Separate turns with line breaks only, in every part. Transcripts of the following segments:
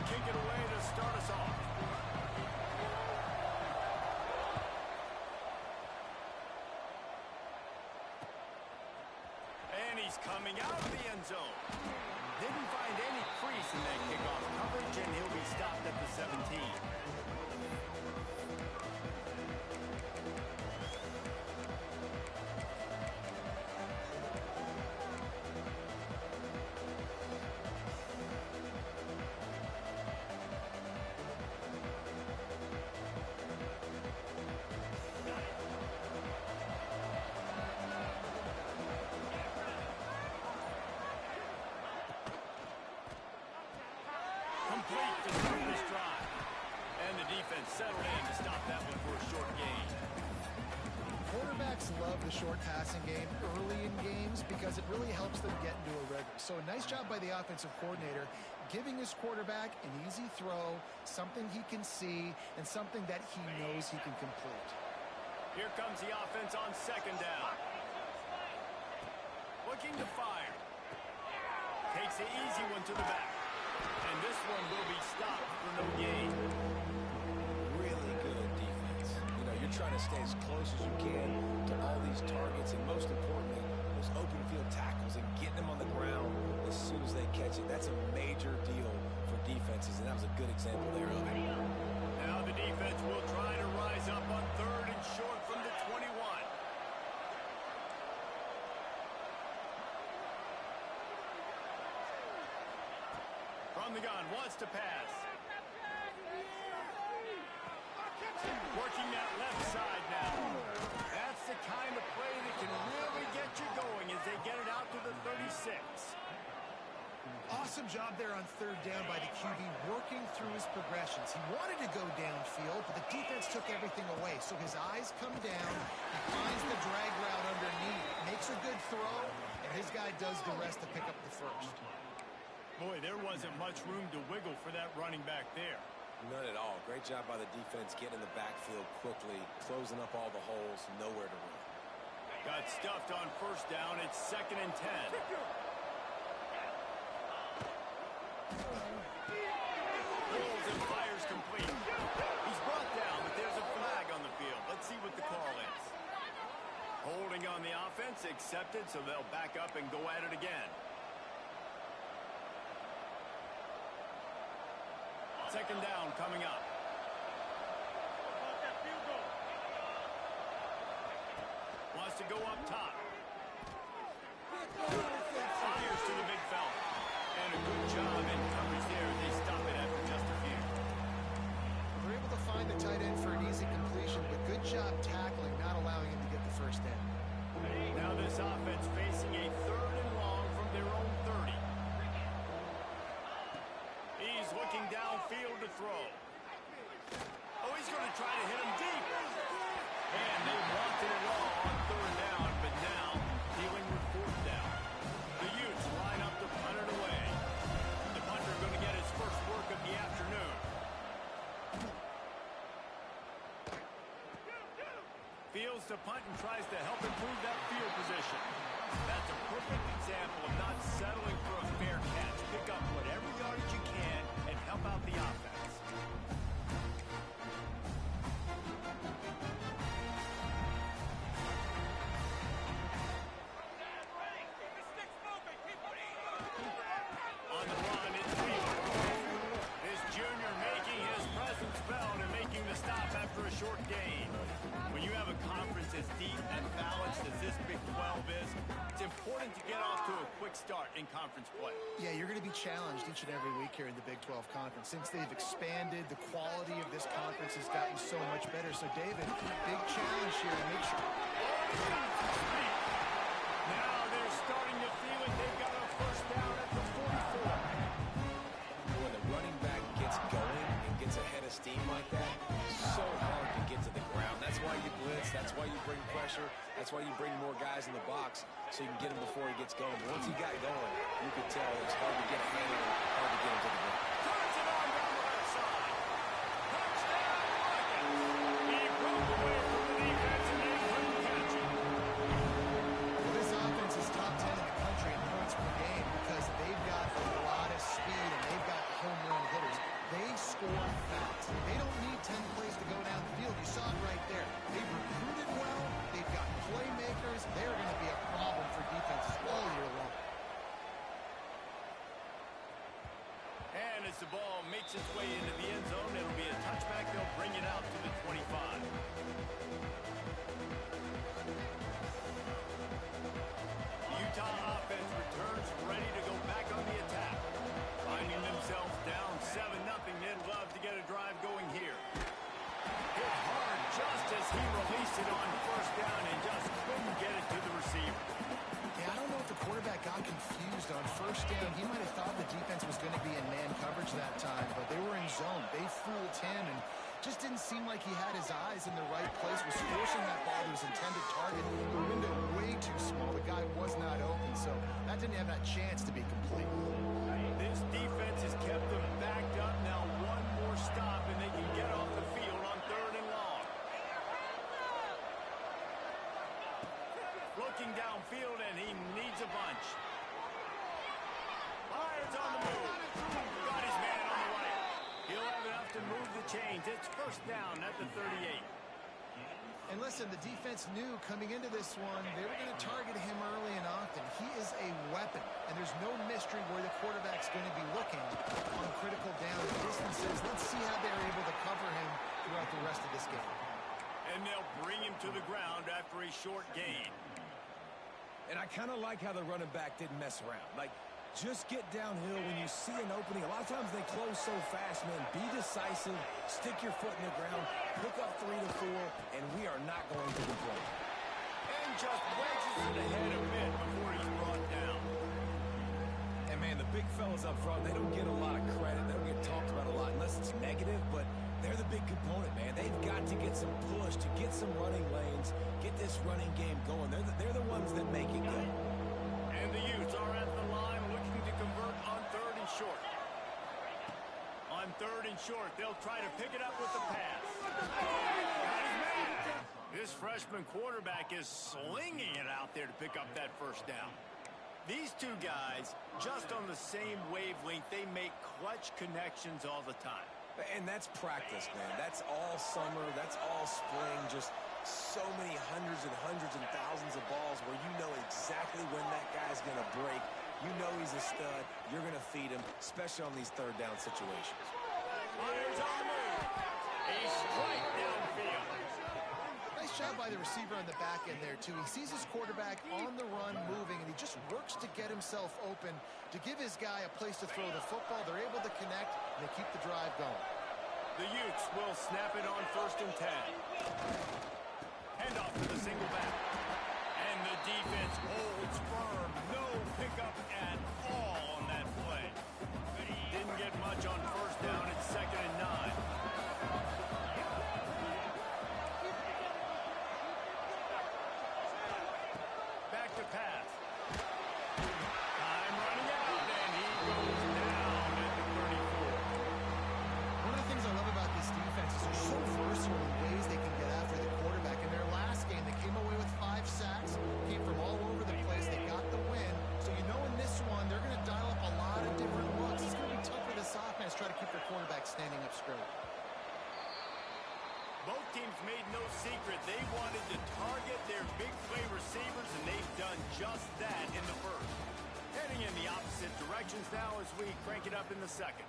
kick it away to start us off. And he's coming out of the end zone. Didn't find any crease in that kickoff coverage, and he'll be stopped at the 17. Complete to start this drive. And the defense settled in to stop that one for a short gain.
Quarterbacks love the short passing game early in games because it really helps them get into a rhythm. So a nice job by the offensive coordinator, giving his quarterback an easy throw, something he can see, and something that he knows he can complete.
Here comes the offense on second down. Looking to fire. Takes the easy one to the back. And this one will be stopped for no gain.
Really good defense. You know, you're trying to stay as close as you can to all these targets, and most importantly, those open field tackles and getting them on the ground as soon as they catch it. That's a major deal for defenses, and that was a good example there of it.
Now the defense will try to rise up on third and short from the 21. From the gun, wants to pass. Working that left side now. That's the kind of play that can really get you going as they get it out to the 36.
Awesome job there on third down by the QB, working through his progressions. He wanted to go downfield, but the defense took everything away. So his eyes come down, he finds the drag route underneath, makes a good throw, and his guy does the rest to pick up the first.
Boy, there wasn't much room to wiggle for that running back there.
None at all. Great job by the defense getting in the backfield quickly, closing up all the holes, nowhere to run.
Got stuffed on first down. It's 2nd and 10. Pulls and fires complete. He's brought down, but there's a flag on the field. Let's see what the call is. Holding on the offense, accepted, so they'll back up and go at it again. 2nd down coming up. Wants to go up top. Fires to the big fella. And a good job in coverage there. They stop it after just a few.
They're able to find the tight end for an easy completion, but good job tackling, not allowing him to get the first down.
Now this offense facing a 3rd and long from their own 30. He's looking downfield to throw. Oh, he's going to try to hit him deep. And they wanted it all on 3rd down, but now dealing with 4th down. The Utes line up to punt it away. The punter going to get his first work of the afternoon. Fields to punt and tries to help improve that field position. That's a perfect example of not settling for a fair catch. Pick up whatever yardage you can and help out the offense. On the run, it's Fields. This junior making his presence felt and making the stop after a short gain. When you have a conference as deep and balanced as this Big 12 is, it's important to get off to a quick start in conference play.
Yeah, you're going to be challenged each and every week here in the Big 12 Conference. Since they've expanded, the quality of this conference has gotten so much better. So, David, big challenge here to make sure.
Now they're starting to feel it. They've got a first down at the 44.
When the running back gets going and gets ahead of steam like that, so hard to get to the ground. That's why you blitz. That's why you bring pressure. That's why you bring more guys in the box so you can get him before he gets going. Once he got going, you could tell it's hard to get a handle, hard to get him to the ground.
Turns it on down the left side. Touchdown, Vikings. He broke away from the defense and they couldn't catch him.
Well, this offense is top 10 in the country in points per game because they've got a lot of speed and they've got home run hitters.
makes its way into the end zone. It'll be a touchback. They'll bring it out to the 25. Utah offense returns ready to go back on the attack. Finding themselves down 7-0. They'd love to get a drive going here. Hit hard just as he released it on first down and just couldn't get it to the receiver.
Yeah, I don't know if the quarterback got confused on first down. He might have thought the defense was going to be in man coverage that time, but they were in zone. They fooled him and just didn't seem like he had his eyes in the right place, was forcing that ball to his intended target. The window way too small. The guy was not open, so that didn't have that chance to be complete.
This defense has kept them backed up. Now one more stop, and they can get off the field on 3rd and long. Looking downfield, and he needs a bunch. Fires on the move. Got his man on the right. He'll have enough to move the chains. It's first down at the 38.
And listen, the defense knew coming into this one, they were going to target him early and often. He is a weapon, and there's no mystery where the quarterback's going to be looking on critical down distances. Let's see how they're able to cover him throughout the rest of this game.
And they'll bring him to the ground after a short gain.
And I kind of like how the running back didn't mess around. Like, just get downhill when you see an opening. A lot of times they close so fast, man. Be decisive, stick your foot in the ground, pick up 3 to 4, and we are not going to complain.
And just wedges it ahead a bit before he's brought down.
And, man, the big fellas up front, they don't get a lot of credit. They don't get talked about a lot unless it's negative, but they're the big component, man. They've got to get some push, to get some running lanes, get this running game going. They're the ones that make it go.
And the Utes are at the line looking to convert on 3rd and short. On 3rd and short, they'll try to pick it up with the pass. Got his man. This freshman quarterback is slinging it out there to pick up that first down. These two guys, just on the same wavelength, they make clutch connections all the time.
And that's practice, man. That's all summer. That's all spring. Just so many hundreds and thousands of balls where you know exactly when that guy's going to break. You know he's a stud. You're going to feed him, especially on these 3rd down situations.
Fires on the move. A strike downfield.
Nice job by the receiver on the back end there, too. He sees his quarterback on the run moving, and he just works to get himself open to give his guy a place to throw the football. They're able to connect, and they keep the drive going.
The Utes will snap it on 1st and 10. Handoff to the single back. And the defense holds firm. No pickup at all on that play. Didn't get much on first down. It's 2nd and 9. Back to pass. Time running out, and he goes down at the 34.
One of the things I love about this defense is they're so versatile in ways they can get after the quarterback. In their last game, they came away with 5 sacks, came from all over the place. They got the win. So you know in this one, they're going to dial up a lot of different looks. It's going to be tough for this offense try to keep their quarterback standing up straight.
Both teams made no secret they wanted to target their big play receivers, and they've done just that in the first. Heading in the opposite directions now as we crank it up in the second.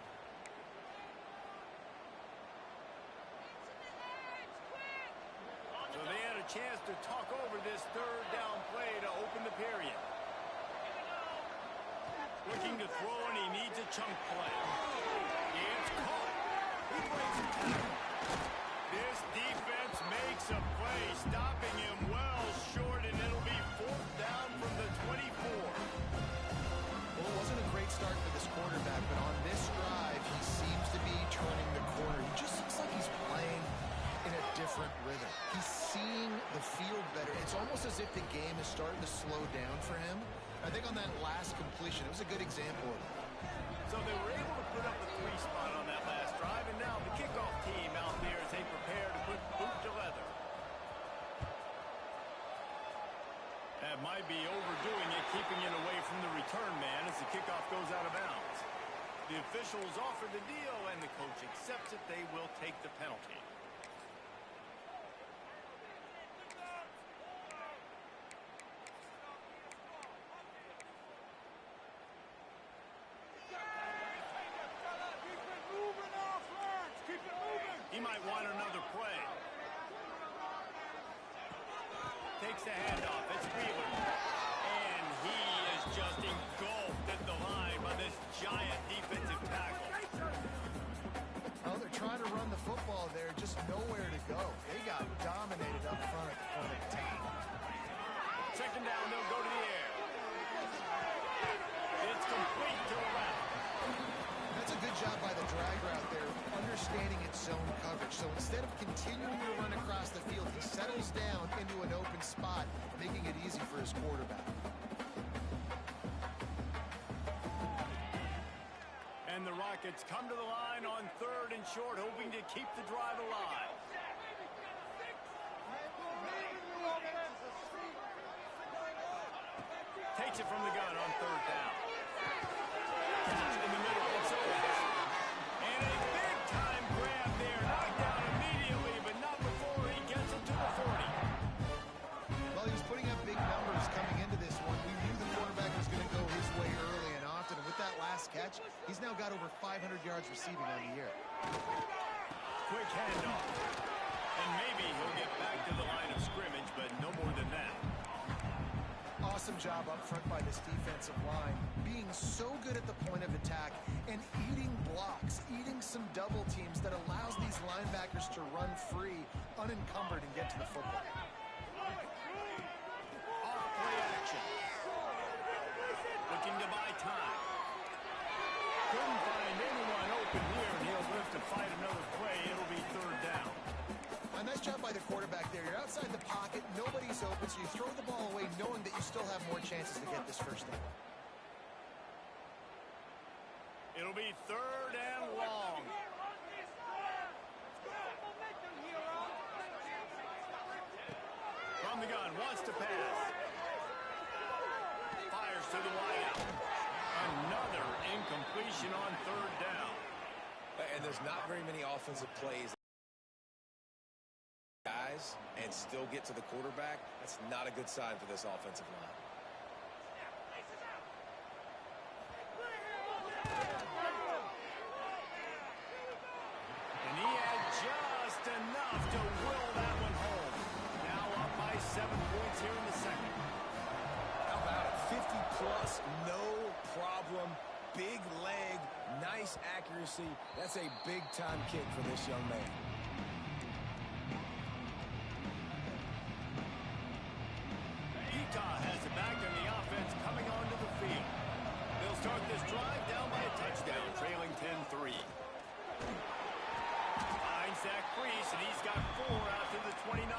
So they had a chance to talk over this 3rd down play to open the period. Looking to throw, and he needs a chunk play. It's caught. He breaks a tackle. This defense makes a play, stopping him well short, and it'll be 4th down from the 24.
Well, it wasn't a great start for this quarterback, but on this drive, he seems to be turning the corner. He just looks like he's playing in a different rhythm. He's seeing the field better. It's almost as if the game is starting to slow down for him. I think on that last completion, it was a good example of it.
So they were able to put up a 3 spot on that last drive, and now the kickoff team out there as they prepare to put boot to leather. That might be overdoing it, keeping it away from the return man as the kickoff goes out of bounds. The officials offer the deal, and the coach accepts it. They will take the penalty. might want another play. Takes the handoff. It's Wheeler. And he is just engulfed at the line by this giant defensive tackle.
Oh, they're trying to run the football there, just nowhere to go. They got dominated up front at the point of attack.
Second down, they'll go to the air. It's complete to the left.
That's a good job by the drag route there, understanding its zone coverage. So instead of continuing to run across the field, he settles down into an open spot, making it easy for his quarterback.
And the Rockets come to the line on 3rd and short, hoping to keep the drive alive. Takes it from the gun on 3rd down. Catch in the middle. It's over. And a big-time grab there. Knocked down immediately, but not before he gets it to the 40.
Well, he was putting up big numbers coming into this one. We knew the quarterback was going to go his way early and often. And with that last catch, he's now got over 500 yards receiving on the year.
Quick handoff. And maybe he'll get back to the line of scrimmage, but no more than that.
Awesome job up front by this defensive line, being so good at the point of attack and eating blocks, eating some double teams that allows these linebackers to run free, unencumbered, and get to the football.
Off play action. Looking to buy time. Couldn't find anyone open here, and he'll live to fight another play. It'll be 3rd down.
A nice job by the quarterback there. You're outside the pocket, nobody's open, so you throw the ball away knowing that you still have more chances to get this first down.
It'll be 3rd and long. From the gun, wants to pass. Fires to the wideout. Another incompletion on 3rd down.
And there's not very many offensive plays guys and still get to the quarterback. That's not a good sign for this offensive line.
And he had just enough to will that one home. Now up by 7 points here in the second.
How about it? 50-plus, no problem. Big leg, nice accuracy. That's a big-time kick for this young man.
Utah has it back in the offense coming onto the field. They'll start this drive down by a touchdown, trailing 10-3. Finds Zach Priest, and he's got 4 out to the 29.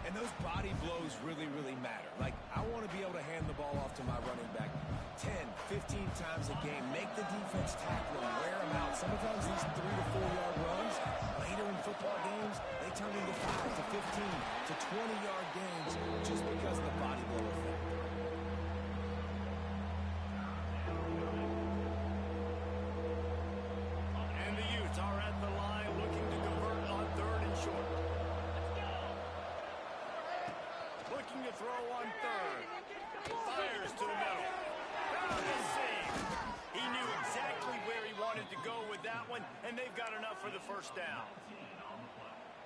And those body blows really, really matter. Like, I want to be able to hand the ball off to my running back 10, 15 times a game. Make the defense tackle him, wear him out. Sometimes these 3 to 4 yard runs, later in football games, they turn into 5 to 15 to 20-yard games just because of the body blow effect.
And the Utes are at the line looking to convert on 3rd and short. Looking to throw on 3rd. Fires to the middle. Found the seam. He knew exactly where he wanted to go with that one, and they've got enough for the first down.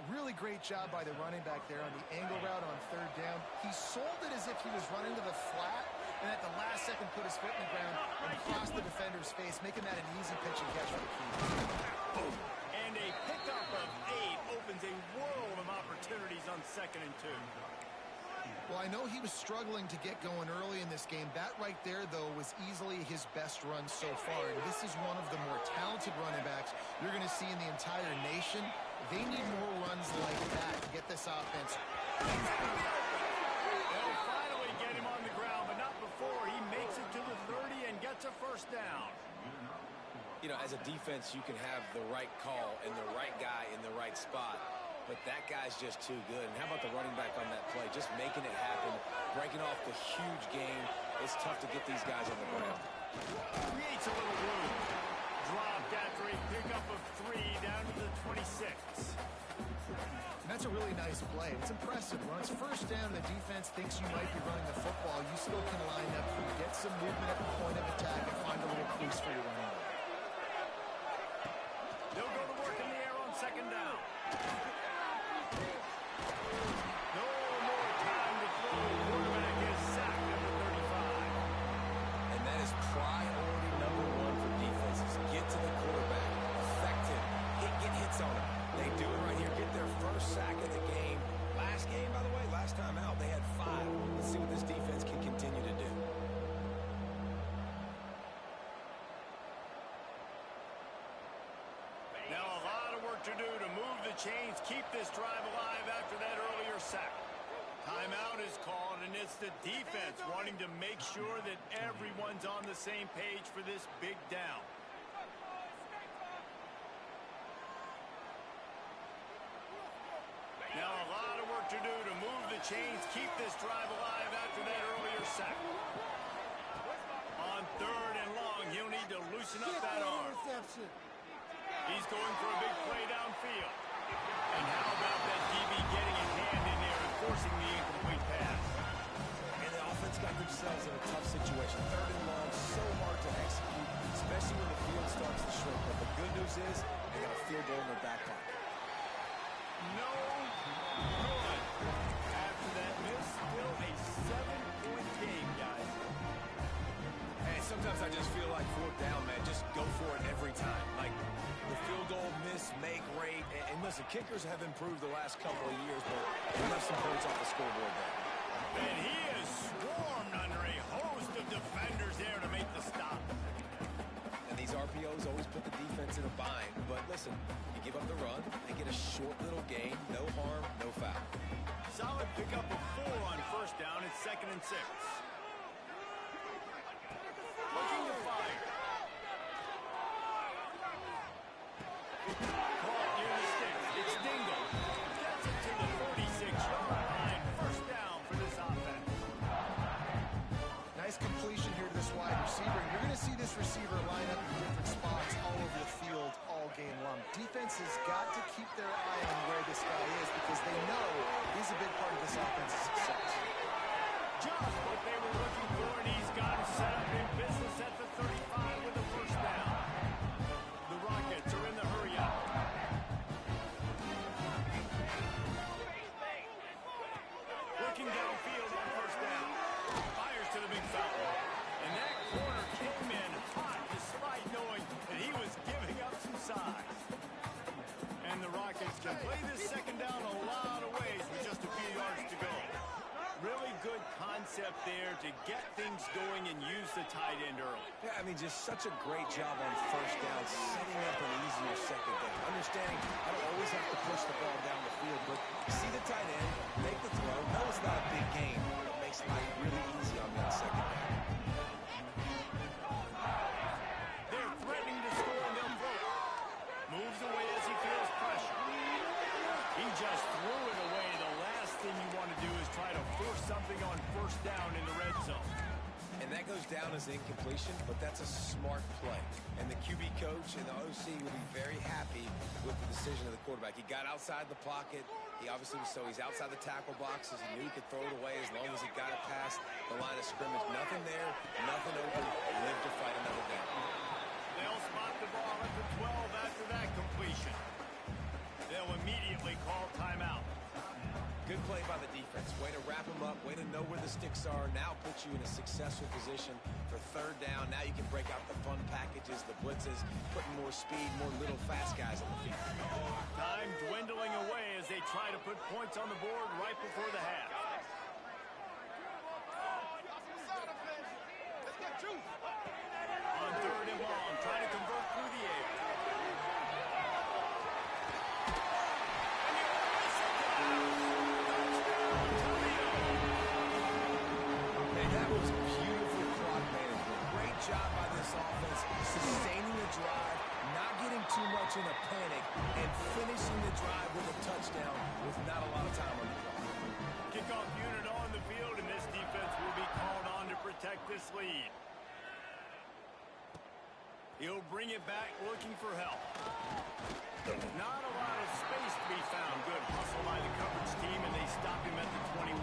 Really great job by the running back there on the angle route on 3rd down. He sold it as if he was running to the flat, and at the last second put his foot in the ground and crossed the defender's face, making that an easy pitch and catch for the key.
And a pickup of 8 opens a world of opportunities on 2nd and 2.
Well, I know he was struggling to get going early in this game. That right there, though, was easily his best run so far. And this is one of the more talented running backs you're going to see in the entire nation. They need more runs like that to get this offense.
They'll finally get him on the ground, but not before he makes it to the 30 and gets a first down.
You know, as a defense, you can have the right call and the right guy in the right spot. But that guy's just too good. And how about the running back on that play? Just making it happen, breaking off the huge game. It's tough to get these guys on the ground.
Creates a little room. Dropped after a pickup of 3 down to the 26.
And that's a really nice play. It's impressive. When it's first down, the defense thinks you might be running the football. You still can line up, get some movement at the point of attack, and find a little crease for your running back.
They'll go to work in the air on second down. No more time to throw. Quarterback is sacked number 35.
And that is priority number one for defenses. Get to the quarterback. Affect him. Get hits on him. They do it right here. Get their first sack of the game. Last game, by the way, last time out, they had 5. Let's see what this defense can continue to do.
Now a lot of work to do to move the chains, keep this drive alive after that earlier sack. Timeout is called, and it's the defense wanting to make sure that everyone's on the same page for this big down. Now a lot of work to do to move the chains, keep this drive alive after that earlier sack. On 3rd and long, he'll need to loosen up that arm. He's going for a big play downfield. And how about that DB getting his hand in there and forcing the incomplete pass?
And the offense got themselves in a tough situation. 3rd and long, so hard to execute, especially when the field starts to shrink. But the good news is they got a field goal in their back pocket.
No good. After that miss, still a 7-point game, guys.
Hey, sometimes I just feel like 4th down, man. Just go for it every time. Like the field goal miss, make rate. And listen, kickers have improved the last couple of years, but they left some points off the scoreboard there.
And he is swarmed under a host of defenders there to make the stop.
And these RPOs always put the defense in a bind. But listen, you give up the run, they get a short little gain, no harm, no foul.
Solid pickup of 4 on 1st down. It's 2nd and 6. Looking to fire. Caught near the sticks. It's Dingle. Gets it to the 46-yard line. 1st down for this offense.
Nice completion here to this wide receiver. You're going to see this receiver line up in different spots all over the field all game long. Defense has got to keep their eye on where this guy is because they know he's a big part of this offense's success.
Just what they were looking for, and he's got him set up in business at the 35 with the 1st down. The Rockets are in the hurry-up. Looking downfield on 1st down. Fires to the big foul. And that corner came in hot despite knowing that he was giving up some size. And the Rockets can play this 2nd down a lot of ways with just a few yards to go. Really good concept there to get things going and use the tight end early.
Yeah, I mean, just such a great job on 1st down, setting up an easier 2nd down. Understanding I don't always have to push the ball down the field, but you see the tight end, make the throw. No, it's not a big gain, but it makes life really easy on that 2nd down.
They're threatening to score and they'll throw it. Moves away as he feels pressure. He just threw it away. The last thing you want to do is try to force something on 1st down in the red zone.
And that goes down as incompletion, but that's a smart play. And the QB coach and the OC will be very happy with the decision of the quarterback. He got outside the pocket. He obviously was he's outside the tackle boxes. He knew he could throw it away as long as he got it past the line of scrimmage. Nothing there, nothing open. Live to fight another down.
They'll spot the ball at the 12 after that completion. They'll immediately call timeout.
Good play by the defense. Way to wrap them up. Way to know where the sticks are. Now puts you in a successful position for 3rd down. Now you can break out the fun packages, the blitzes, putting more speed, more little fast guys on the field.
Time dwindling away as they try to put points on the board right before the half. On 3rd and long, trying to convert through the air.
Job by this offense, sustaining the drive, not getting too much in a panic, and finishing the drive with a touchdown with not a lot of time on the clock.
Kickoff unit on the field, and this defense will be called on to protect this lead. He'll bring it back looking for help. Not a lot of space to be found. Good hustle by the coverage team, and they stop him at the 21.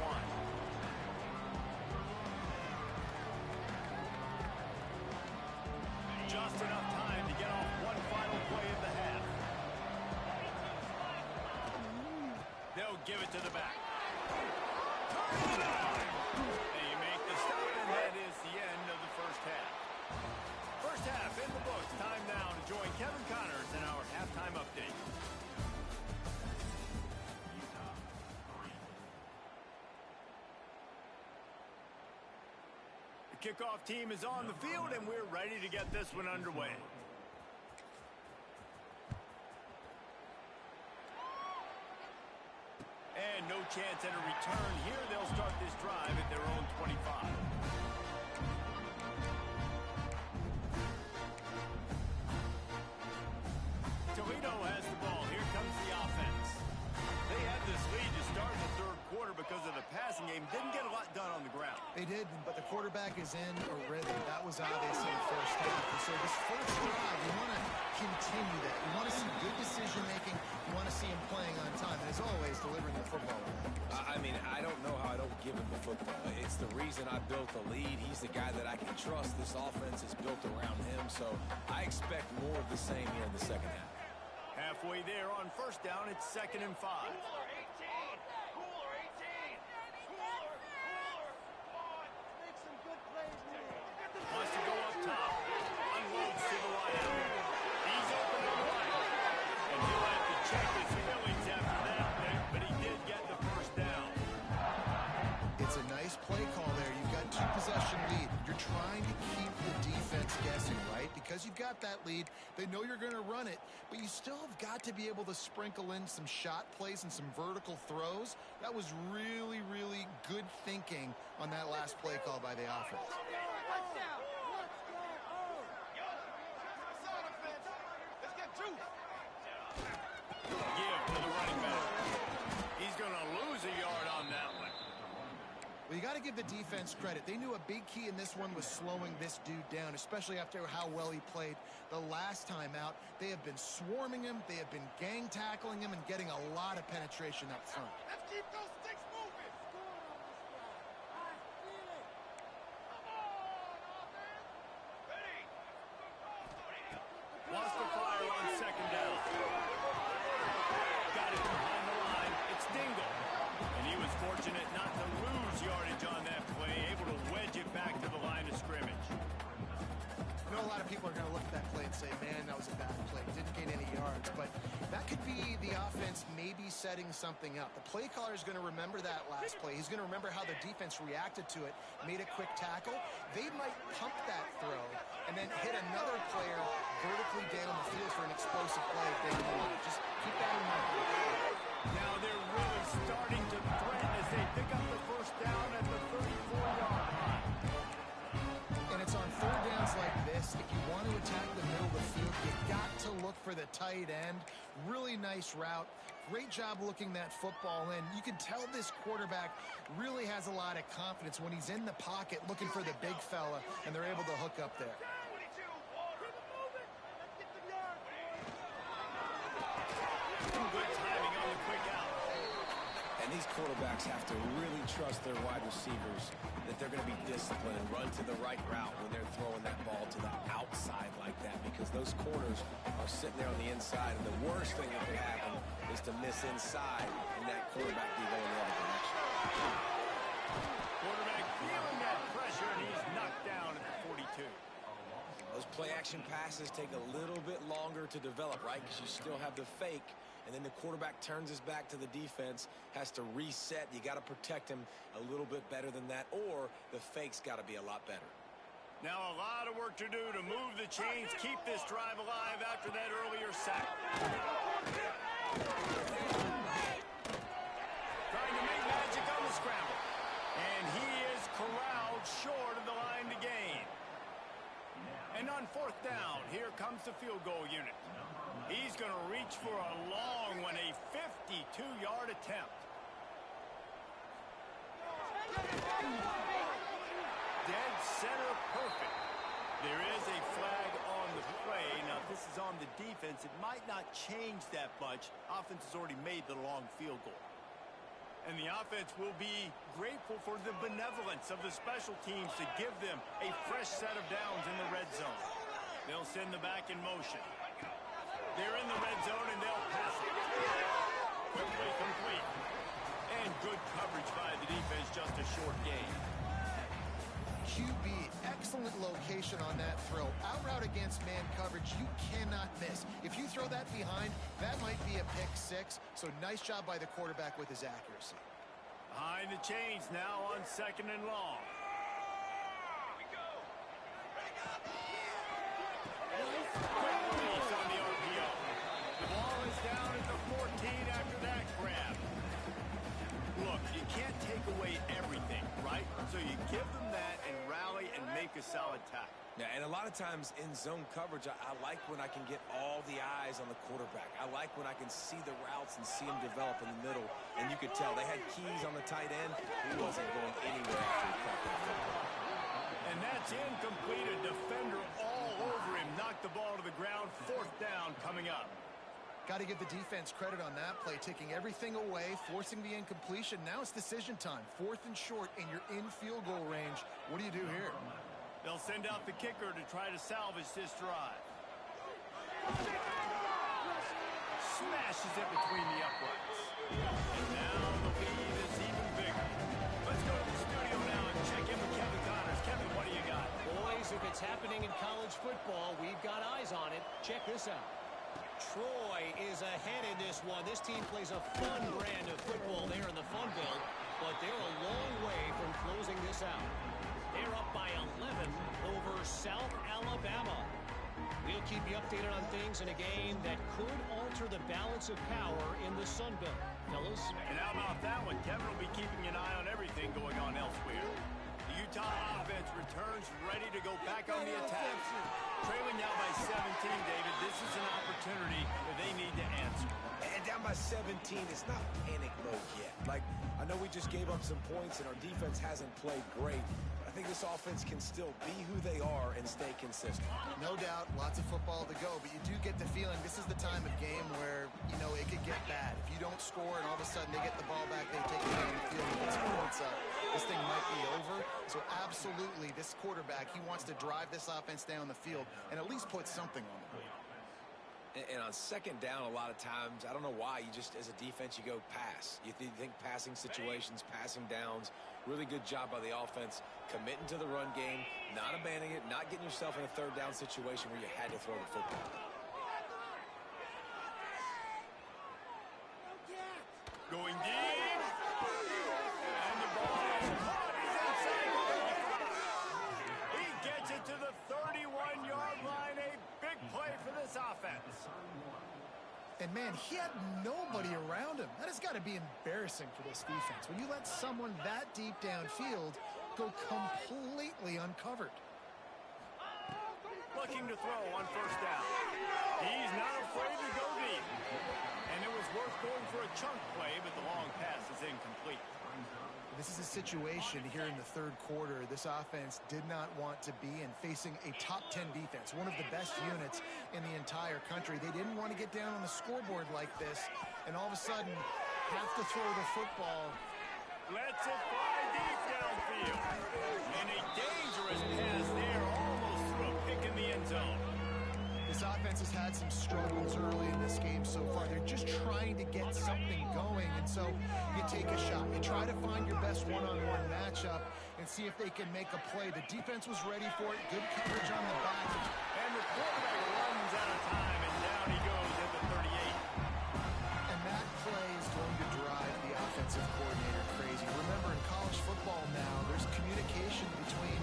Just enough time to get off one final play of the half. to the back. Turn it on! And you make the stop, and that is the end of the first half. First half in the books. Time now to join Kevin Connors in our halftime update. The kickoff team is on the field, and we're ready to get this one underway. And no chance at a return here. They'll start this drive at their own 25. Toledo has the ball. Here comes the offense. They had this lead to start the third quarter because of the passing game. Didn't get a lot done on the ground.
They did, but the quarterback is in a rhythm. That was obvious in the first half. And so this first drive, you want to continue that. You want to see good decision-making. You want to see him playing on time. And as always, delivering the football.
I mean, I don't know how I don't give him the football. It's the reason I built the lead. He's the guy that I can trust. This offense is built around him. So I expect more of the same here in the second half.
Halfway there on first down, it's 2nd and 5.
Cooler 18! Cooler 18! Cooler! Cooler! Come on! Make some good plays, man.
Wants to go up top. Unloads to the right out. He's open to the right. And he'll have to check his feelings after that, but he did get the first down.
It's a nice play call there. You've got 2-possession lead. You're trying to keep the defense guessing, right? Because you've got that lead, they know you're going to run it, but you still have got to be able to sprinkle in some shot plays and some vertical throws. That was really, really good thinking on that last play call by the offense.
Let's get two.
Give to the running back. He's going to lose a yard on that one.
Well, you got to give the defense credit. They knew a big key in this one was slowing this dude down, especially after how well he played the last time out. They have been swarming him. They have been gang tackling him and getting a lot of penetration up front.
Let's keep those sticks moving. I feel it. Come on, offense. Ready.
Wants to fire on 2nd down. Got it behind the line. It's Dingle. And he was fortunate not to lose yardage on that play, able to wedge it back to the line of scrimmage.
I know a lot of people are going to look at that play and say, man, that was a bad play. Didn't gain any yards. But that could be the offense maybe setting something up. The play caller is going to remember that last play. He's going to remember how the defense reacted to it, made a quick tackle. They might pump that throw and then hit another player vertically down the field for an explosive play down the line. Just keep that in mind.
Now they're really starting to threaten as they pick up the first down at the 34-yard line.
And it's on third downs like this. If you want to attack the middle of the field, you got to look for the tight end. Really nice route. Great job looking that football in. You can tell this quarterback really has a lot of confidence when he's in the pocket looking for the big fella, and they're able to hook up there.
22. Keep it moving. Let's get some yards, boys.
Good timing on the quick out.
And these quarterbacks have to really trust their wide receivers that they're going to be disciplined and run to the right route when they're throwing that ball to the outside like that, because those corners are sitting there on the inside, and the worst thing that could happen is to miss inside and that quarterback be going the other direction.
Quarterback feeling that pressure, and he's knocked down at the 42.
Those play-action passes take a little bit longer to develop, right? Because you still have the fake, and then the quarterback turns his back to the defense, has to reset. You got to protect him a little bit better than that, or the fake's got to be a lot better.
Now a lot of work to do to move the chains, keep this drive alive after that earlier sack. Trying to make magic on the scramble. And he is corralled short of the line to gain. And on fourth down, here comes the field goal unit. He's going to reach for a long one, a 52-yard attempt. Dead center perfect. There is a flag on the play. Now, if this is on the defense, it might not change that much. Offense has already made the long field goal. And the offense will be grateful for the benevolence of the special teams to give them a fresh set of downs in the red zone. They'll send the back in motion. They're in the red zone, and they'll pass it. Quickly complete. And good coverage by the defense, just a short gain.
QB, excellent location on that throw. Out route against man coverage, you cannot miss. If you throw that behind, that might be a pick six. So nice job by the quarterback with his accuracy.
Behind the chains now on 2nd and long. Quick release on the RPO. The ball is down at the 14 after that grab. Look, you can't take away everything, right? So you give them that and rally and make a solid tackle.
Yeah, and a lot of times in zone coverage, I like when I can get all the eyes on the quarterback. I like when I can see the routes and see him develop in the middle. And you could tell they had keys on the tight end. He wasn't going anywhere after he caught that football.
And that's incomplete. A defender all over him. Knocked the ball to the ground. 4th down coming up.
Got to give the defense credit on that play, taking everything away, forcing the incompletion. Now it's decision time. 4th and short, and you're in field goal range. What do you do here?
They'll send out the kicker to try to salvage this drive. Smashes it between the uprights. And now the lead is even bigger. Let's go to the studio now and check in with Kevin Connors. Kevin, what do you got?
Boys, if it's happening in college football, we've got eyes on it. Check this out. Troy is ahead in this one. This team plays a fun brand of football there in the Fun Belt, but they're a long way from closing this out. They're up by 11 over South Alabama. We'll keep you updated on things in a game that could alter the balance of power in the Sun Belt. Fellas?
And how about that one? Kevin will be keeping an eye on everything going on elsewhere. The Utah offense returns ready to go back on the attack. Trailing now by 17, David. This is an opportunity that they need to answer.
And down by 17, it's not panic mode yet. Like, I know we just gave up some points and our defense hasn't played great. I think this offense can still be who they are and stay consistent.
No doubt, lots of football to go, but you do get the feeling this is the time of game where, you know, it could get bad. If you don't score and all of a sudden they get the ball back, they take it down the field and get some points up, this thing might be over. So absolutely, this quarterback, he wants to drive this offense down the field and at least put something on the board.
And on 2nd down, a lot of times, I don't know why, you just, as a defense, you go pass. You think passing situations, passing downs. Really good job by the offense, committing to the run game, not abandoning it, not getting yourself in a 3rd down situation where you had to throw the football.
Going deep. And the ball is caught. He's inside the 35. He gets it to the 31-yard line. A big play for this offense.
And, man, he had nobody around him. That has got to be embarrassing for this defense. When you let someone that deep downfield go completely uncovered.
Looking to throw on 1st down. He's not afraid to go deep. And it was worth going for a chunk play, but the long pass is incomplete.
This is a situation here in the 3rd quarter this offense did not want to be in, facing a top 10 defense, one of the best units in the entire country. They didn't want to get down on the scoreboard like this and all of a sudden have to throw the football.
Lets it fly deep downfield. And a dangerous pass there, almost threw a pick in the end zone.
This offense has had some struggles early in this game so far. They're just trying to get something going, and so you take a shot. You try to find your best one-on-one matchup and see if they can make a play. The defense was ready for it. Good coverage on the back.
And the quarterback runs out of time, and down he goes at the 38.
And that play is going to drive the offensive coordinator crazy. Remember, in college football now, there's communication between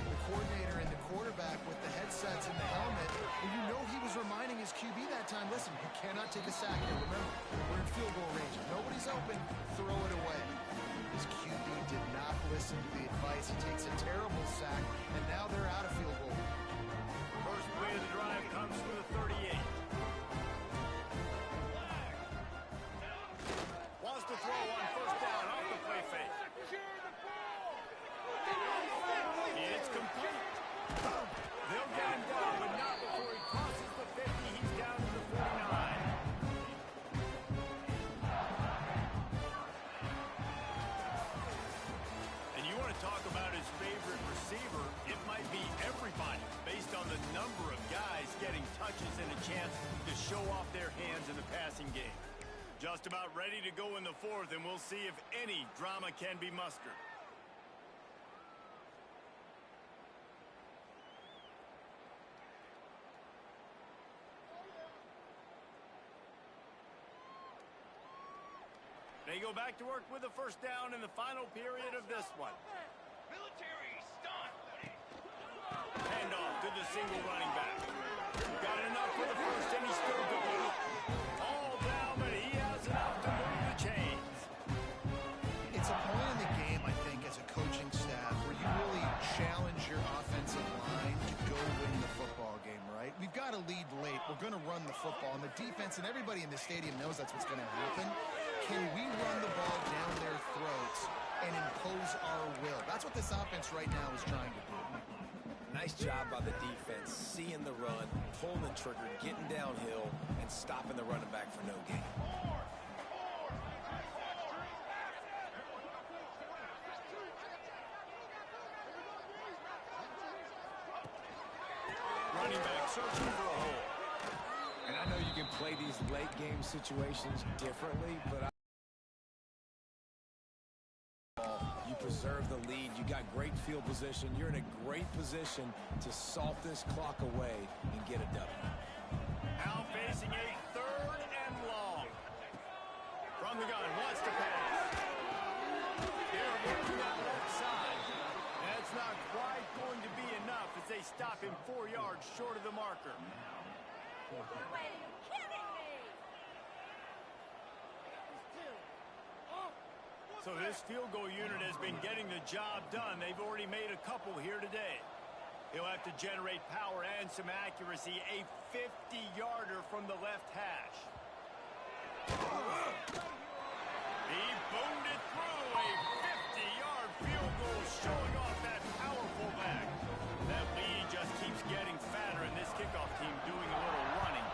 the coordinator and the quarterback with the headsets and the helmet. And you know he was reminding his QB that time, listen, you cannot take a sack here. Remember, we're in field goal range. If nobody's open, throw it away. His QB did not listen to the advice. He takes a terrible sack, and now they're out of field goal.
First play of the drive comes from the 38. Wants to throw on 1st down off the play fake. It's complete. They'll get him down, but not before he crosses the 50. He's down to the 49. And you want to talk about his favorite receiver, it might be everybody based on the number of guys getting touches and a chance to show off their hands in the passing game. Just about ready to go in the fourth, and we'll see if any drama can be mustered. They go back to work with a first down in the final period of this one.
Military stunt.
Hand off to the single running back. Got enough for the first, and he's still going. All down, but he has enough to move the chains.
It's a point in the game, I think, as a coaching staff, where you really challenge your offensive line to go win the football game, right? We've got to lead late. We're going to run the football, and the defense and everybody in the stadium knows that's what's going to happen. Can we run the ball down their throats and impose our will? That's what this offense right now is trying to do.
Nice job by the defense, seeing the run, pulling the trigger, getting downhill, and stopping the running back for no gain.
Running back searching for a hole.
And I know you can play these late game situations differently, but you preserve the lead. You got great field position. You're in a great position to salt this clock away and get a W.
Now facing a third and long. From the gun, wants to pass. They're working that left side. That's not quite going to be enough as they stop him 4 yards short of the marker. So this field goal unit has been getting the job done. They've already made a couple here today. He'll have to generate power and some accuracy. A 50-yarder from the left hash. He boomed it through. A 50-yard field goal showing off that powerful back. That lead just keeps getting fatter, and this kickoff team doing a little running.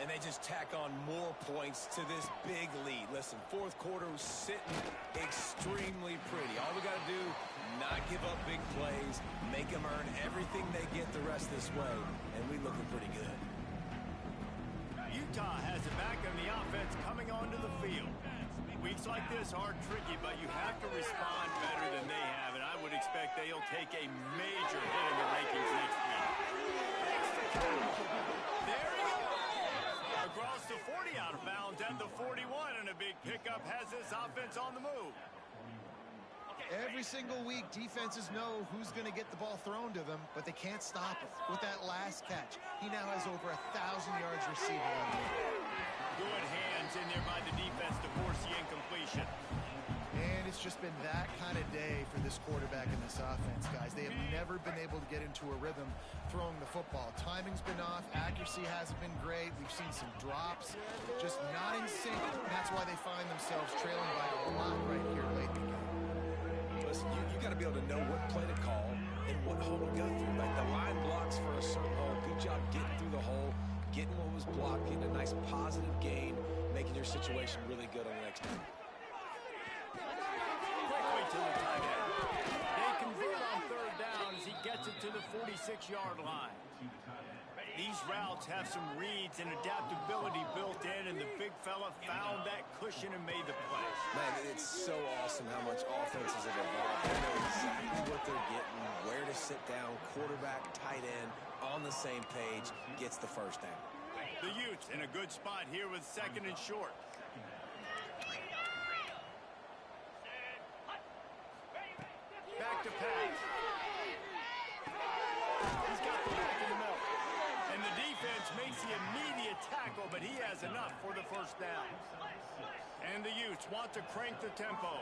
And they just tack on more points to this big lead. Listen, fourth quarter was sitting extremely pretty. All we got to do, not give up big plays, make them earn everything they get the rest this way, and we looking pretty good.
Utah has it back on the offense coming onto the field. Weeks like this are tricky, but you have to respond better than they have, and I would expect they'll take a major hit in the rankings next week. There he goes. Across the 40 out of bounds at the 41, and a big pickup has this offense on the move.
Every single week, defenses know who's going to get the ball thrown to them, but they can't stop him. With that last catch, he now has over 1,000 yards receiving on the year.
Good hands in there by the defense to force the incompletion.
And it's just been that kind of day for this quarterback in this offense, guys. They have never been able to get into a rhythm throwing the football. Timing's been off. Accuracy hasn't been great. We've seen some drops, just not in sync. That's why they find themselves trailing by a lot right here late in the game.
Listen, you got to be able to know what play to call and what hole to go through. Like the line blocks for a certain hole. Good job getting through the hole, getting what was blocked, getting a nice positive gain, making your situation really good on the next time.
Quickly to the tight end. They convert on third down as he gets it to the 46-yard line. These routes have some reads and adaptability built in, and the big fella found that cushion and made the play.
Man, it's so awesome how much offenses have evolved. They know exactly what they're getting, where to sit down, quarterback, tight end, on the same page, gets the first down.
The Utes in a good spot here with second and short. Back to pass. He's got the back in the middle. And the defense makes the immediate tackle, but he has enough for the first down. And the Utes want to crank the tempo.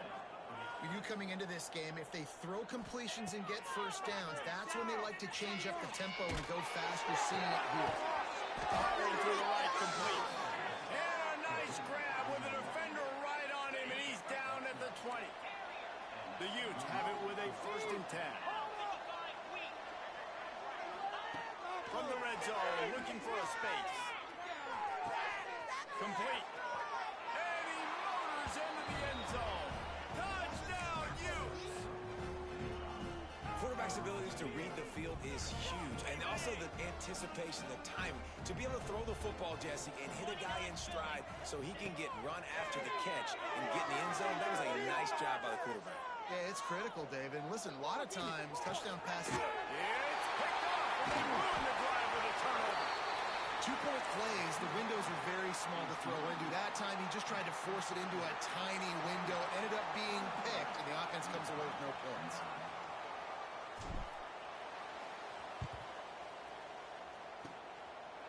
You coming into this game, if they throw completions and get first downs, that's when they like to change up the tempo and go faster, seeing it here.
Firing to the right, complete. And a nice grab with a defender right on him, and he's down at the 20. The Utes have it with a first and 10. From the red zone, looking for a space. Complete. And he motors into the end zone. Touchdown, Utes!
Quarterback's ability abilities to read the field is huge. And also the anticipation, the timing. To be able to throw the football, Jesse, and hit a guy in stride so he can get run after the catch and get in the end zone, that was a nice job by the quarterback.
Yeah, it's critical, David. Listen, a lot of times, touchdown passes.
It's picked off, and they ruin the drive with a turnover.
2-point plays, the windows are very small to throw into. That time, he just tried to force it into a tiny window. Ended up being picked, and the offense comes away with no points.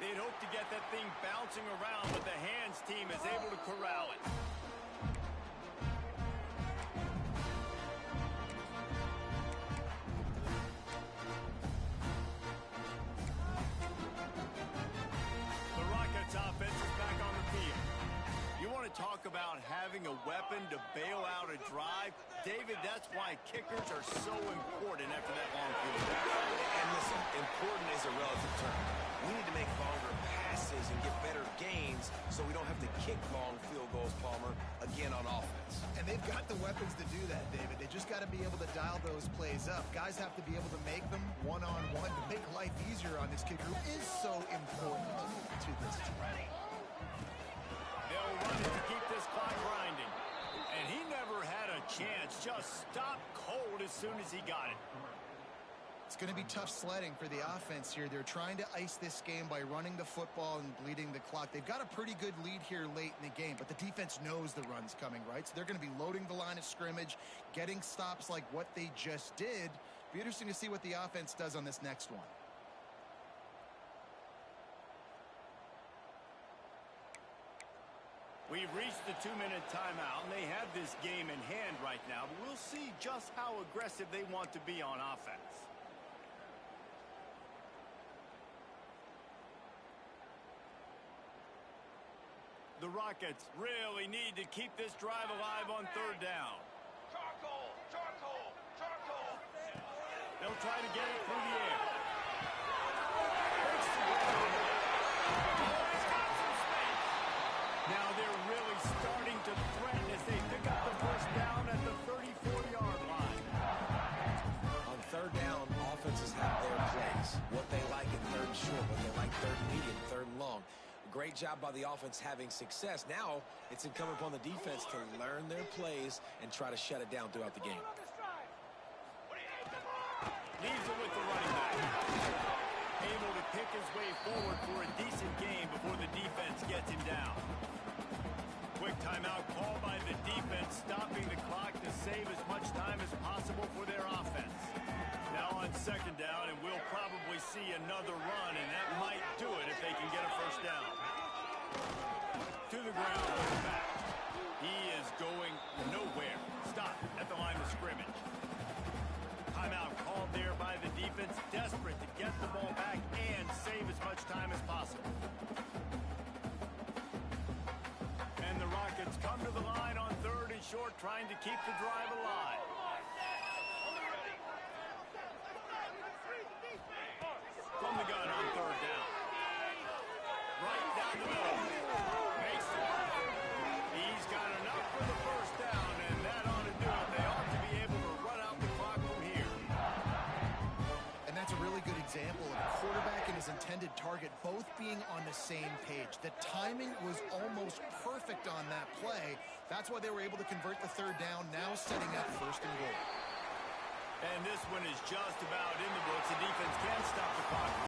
They'd hope to get that thing bouncing around, but the hands team is able to corral it. The Rockets offense is back on the field. You want to talk about having a weapon to bail out a drive? David, that's why kickers are so important after that long field goal.
And listen, important is a relative term. We need to make longer passes and get better gains so we don't have to kick long field goals, Palmer, again on offense.
And they've got the weapons to do that, David. They just got to be able to dial those plays up. Guys have to be able to make them one-on-one to make life easier on this kid who is so important to this team.
They'll run it to keep this clock grinding. And he never had a chance. Just stopped cold as soon as he got it.
It's going to be tough sledding for the offense here. They're trying to ice this game by running the football and bleeding the clock. They've got a pretty good lead here late in the game, but the defense knows the run's coming, right? So they're going to be loading the line of scrimmage, getting stops like what they just did. Be interesting to see what the offense does on this next one.
We've reached the 2-minute timeout, and they have this game in hand right now, but we'll see just how aggressive they want to be on offense. The Rockets really need to keep this drive alive on third down.
Charcoal! Charcoal! Charcoal!
They'll try to get it through the air. Now they're really starting to threaten as they pick up the first down at the 34-yard line.
On third down, offenses have their plays. What they like in third and short, what they like third and medium, third and long. Great job by the offense having success. Now it's incumbent upon the defense to learn their plays and try to shut it down throughout the game.
Leaves it with the running back. Able to pick his way forward for a decent game before the defense gets him down. Quick timeout called by the defense, stopping the clock to save as much time as possible for their offense. Now on second down, and we'll probably see another run, and that might do it if they can get a first down. To the ground, back. He is going nowhere. Stop at the line of scrimmage. Timeout called there by the defense, desperate to get the ball back and save as much time as possible. And the Rockets come to the line on third and short, trying to keep the drive alive. From the gun on third down. Right down the middle. Makes it. He's got enough for the first down, and that ought to do it. They ought to be able to run out the clock from here.
And that's a really good example of a quarterback and his intended target both being on the same page. The timing was almost perfect on that play. That's why they were able to convert the third down, now setting up first and goal.
And this one is just about in